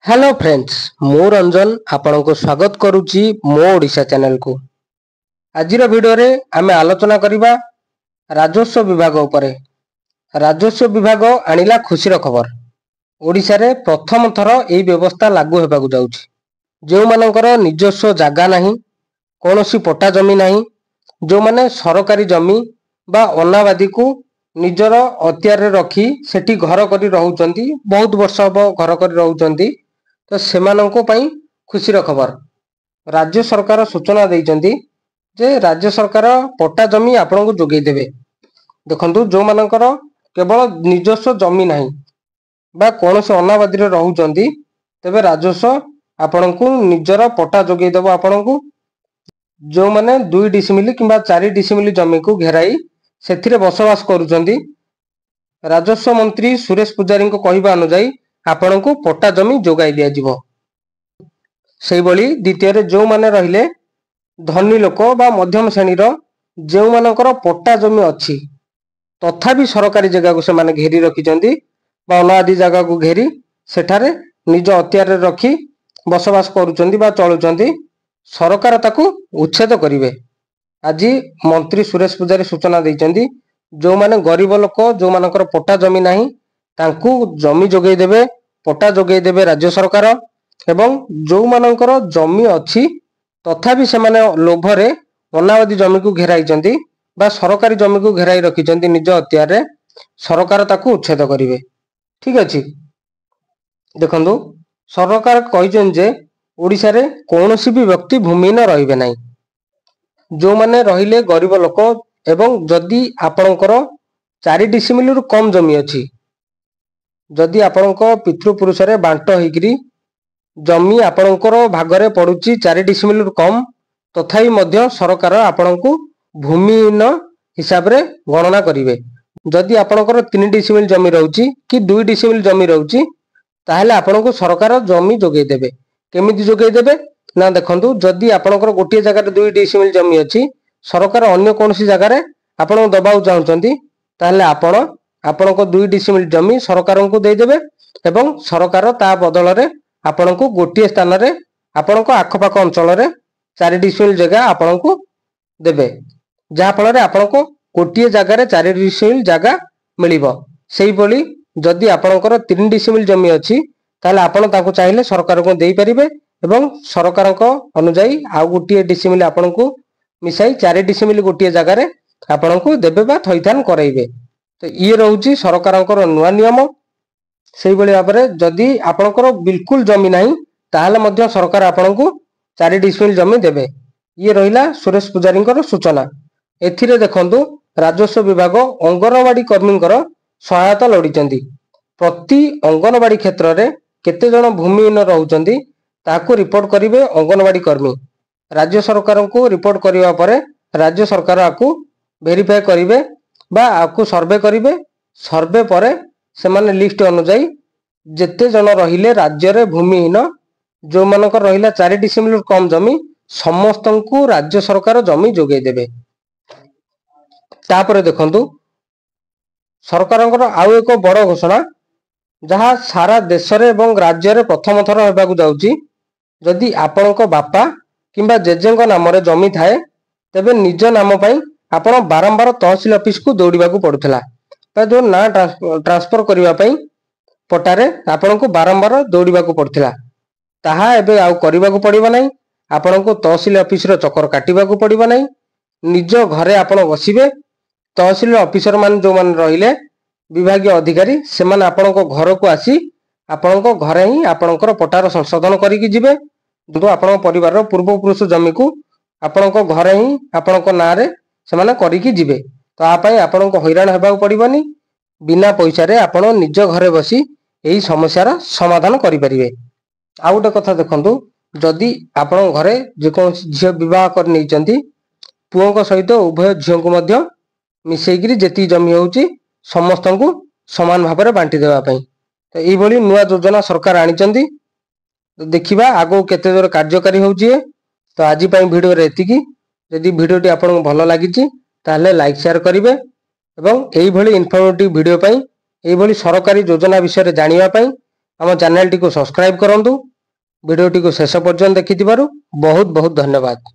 Hello friends, मु रंजन आपण को स्वागत करुच्ची मो ओडिशा चैनल को। आज वीडियो रे आमे आलोचना करिबा राजस्व विभाग उपरे। राजस्व विभाग आनिला खुशीर खबर। ओडिशा रे प्रथम थर एई व्यवस्था लागू हेबाकु जाउछि। जो मानकर निजस्व जागा नाही, कोनोसी पट्टा जमी नाही, जो माने सरकारी जमी बा अनावादी को निजर अत्यार रे रखी सेठी घर करी रहउचंती, बहुत वर्ष हबो घर करी रहउचंती, तो सेमानंको पई खुशीर खबर। राज्य सरकार सूचना देइचंती जे राज्य सरकार पट्टा जमी आपन को जोगै देबे। देखंतु जो मानकर केवल निजस्व जमी नाही बा कोनोसी अनावादी रे रहउचंती, तबे राजस्व आपन को निजर पट्टा जोगै देबो। आपन को जो माने 2 डिसिमिल किंबा 4 डिसिमिल जमी को घेराई सेथिरे बसवास करूचंती, राजस्व मंत्री सुरेश पुजारी को कहिबा अनुसार आपण को पट्टा जमी जोगाई दिया जिवो। सेही बली द्वितीय रे जो माने रहिले धनी लोक बा मध्यम श्रेणी रो जे मानकर पट्टा जमी अछि, तथापि सरकारी जगह को से माने घेरी रखिचंती बा अनादि जगह को घेरी सेठारे निज अत्यार रे रखी बसवास करूचंती बा चलुचंती, सरकार ताकू उच्छेद करिवे। आज मंत्री सुरेश पुजारी सूचना देइचंती जो माने गरीब लोक जो मानकर पट्टा जमी नाही तांकू जमी जोगै देबे, पट्टा जोगै देबे राज्य सरकार। एवं जो मानकर जमी अछि तथापि से माने लोभरे अनावादी जमी को घेराइचंती बा सरकारी जमी को घेराई रखिचंती निज अत्यार रे, सरकार ताकू उच्छेद करिवे। ठीक अछि। देखंतु सरकार कहिचन जे ओडिसा रे कोनोसी भी व्यक्ति भूमिहीन रहिबे नाही। जो माने रहिले गरीब लोक एवं जदि आपणकर 4 डिसिमिल रु कम जमी अछि, जदि आपणको पितृपुरुष रे बांट होइकरी जमी आपणकर भागरे पडुची 4 डिसिमिल रु कम, तथापि मध्य सरकार आपणको भूमिहीन हिसाब रे गणना करिवे। जदि आपणकर 3 डिसिमिल जमी रहउची कि 2 डिसिमिल जमी रहउची, ताहेले आपणको सरकार जमी जोगै देबे। केमिति जोगै देबे ना, देखंतु जदि आपणकर गोटिए जगह रे 2 डिसिमिल जमी अछि, सरकार अन्य कोनोसी जगह रे आपण दबाउ चाहउचंती, ताहेले आपणको 2 डिसिमिल जमी सरकार को दे देबे एवं सरकार ता बदल रे आपणको गोटिए स्थान रे आपणको आखपाख अंचल रे 4 डिसिमिल जगह आपणको देबे, जहा फल रे आपणको गोटिए जगह रे 4 डिसिमिल जगह मिलिबो। सेही बोली जदि आपणकर 3 डिसिमिल जमी अछि, ताले आपण ताको चाहिले सरकार को देई परिबे एवं सरकार को अनुसार आ गोटिए डिसिमिल आपणको मिसाई 4 डिसिमिल गोटिए जगह रे आपणको देबे बा थैथान कराइबे। तो ये रहउची सरकारଙ୍କର नुआ नियम। सेही बली भाबरे जदि आपणकर बिल्कुल जमी नाही ताहाले मध्य सरकार आपणको 4 डिसिमिल जमी देबे। ये रहिला सुरेश पुजारीଙ୍କର सूचना। एथिरे देखंतु राजस्व विभाग अंगनवाड़ी कर्मीଙ୍କର सहायता लोडिचंती। प्रति अंगनवाड़ी क्षेत्र रे केते जण भूमिहीन रहउचंती ताको रिपोर्ट करिवे अंगनवाड़ी कर्मी। राज्य सरकार को रिपोर्ट करिवा परे राज्य सरकार आकू वेरीफाई करिवे बा आकू सर्वे करिवे। सर्वे परे से माने लिस्ट अनुसार जेते जन रहिले राज्य रे भूमिहीन, जो मानकर रहिला 4 डिसिमिल कम जमी, समस्तंकु राज्य सरकार जमी जोगै देबे। तापरे देखंतु सरकारଙ୍କର आउ एक बड़ घोषणा, जहा सारा देश रे एवं राज्य रे प्रथम थर हेबाकु जाउची। जदि आपणक बापा किंबा जेजेंक नाम रे जमी थाए, तेबे निज नाम पई आपण बारंबार तहसील ऑफिस को दौड़ाकू पड़ुला। जो ना ट्रांसफर करने पटारे आपण को बारंबार दौड़ाकू पड़ता, ताहा एबे आउ करने को पड़ो ना। आपण को तहसील ऑफिस रो चक्कर काटिबाकू पड़ो ना। निज घरे आपण बसिबे। तहसील ऑफिसर मान जो मान रहिले विभागीय अधिकारी से मान आपण को घर को आसी आपण को घरे ही आपणकर पटार संशोधन करिकी जिबे। जो आपण परिवार पूर्वपुरुष जमी को आपण को घरे ही आपण को ना रे से माने करिकी जिबे। तो आपई आपण को हैरान हेबाकू पड़िबनी। बिना पैसा रे आपण निज घरे बसी एही समस्यार समाधान करि परिबे। आ गोटे कथा देखंतु, जदि आपण घरे जे कोन झियो विवाह कर नैचंती, पुओ को सहित उभय झियो को मध्य मिसेइकरी जेती जमी होउची समस्तंकु समान भाबरे बांटी देबा पई। तो एही भली नुआ योजना सरकार आनिचंती। तो देखिबा आगो केते जोर कार्यकारी होउची। तो आज पई वीडियो रे एतिकी। यदि वीडियोटी आपन भल लागिची ताहले लाइक शेयर करिवे एवं एही भली इन्फॉर्मेटिव वीडियो पई एही भली सरकारी योजना विषय रे जानिबा पई ଆମ ଚ୍ୟାନେଲଟିକୁ ସବସ୍କ୍ରାଇବ କରନ୍ତୁ। ଭିଡ଼ିଓଟିକୁ ଶେଷ ପର୍ଯ୍ୟନ୍ତ ଦେଖିଥିବାରୁ ବହୁତ ବହୁତ ଧନ୍ୟବାଦ।